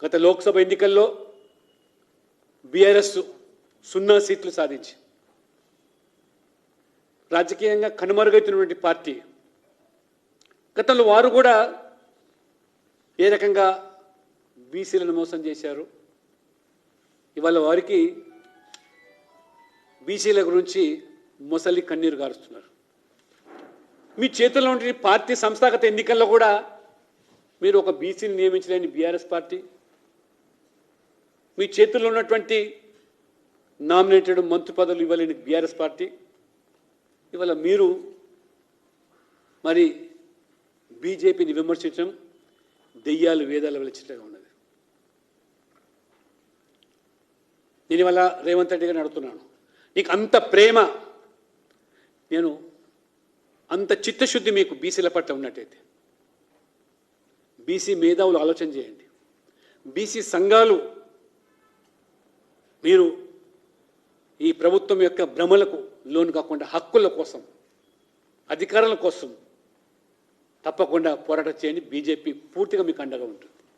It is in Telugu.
గత లోక్సభ ఎన్నికల్లో బీఆర్ఎస్ 0 సీట్లు సాధించి రాజకీయంగా కనుమరుగైతున్నటువంటి పార్టీ. గతంలో వారు కూడా ఏ రకంగా బీసీలను మోసం చేశారు, ఇవాళ వారికి బీసీల గురించి మొసలి కన్నీరు గారుస్తున్నారు. మీ చేతుల్లో ఉండే పార్టీ సంస్థాగత ఎన్నికల్లో కూడా మీరు ఒక బీసీని నియమించలేని బీఆర్ఎస్ పార్టీ, మీ చేతుల్లో ఉన్నటువంటి నామినేటెడ్ మంత్రి పదవులు ఇవ్వలేని బీఆర్ఎస్ పార్టీ, ఇవాళ మీరు మరి బీజేపీని విమర్శించడం దెయ్యాలు వేదాలు వెలిచినట్టుగా ఉన్నది. నేను ఇవాళ రేవంత్ రెడ్డి గారిని అడుగుతున్నాను, నీకు అంత ప్రేమ, నేను అంత చిత్తశుద్ధి మీకు బీసీల పట్ల ఉన్నట్టయితే బీసీ మేధావులు ఆలోచన చేయండి. బీసీ సంఘాలు మీరు ఈ ప్రభుత్వం యొక్క భ్రమలకు లోను కాకుండా హక్కుల కోసం, అధికారాల కోసం తప్పకుండా పోరాటం చేయండి. బీజేపీ పూర్తిగా మీకు అండగా ఉంటుంది.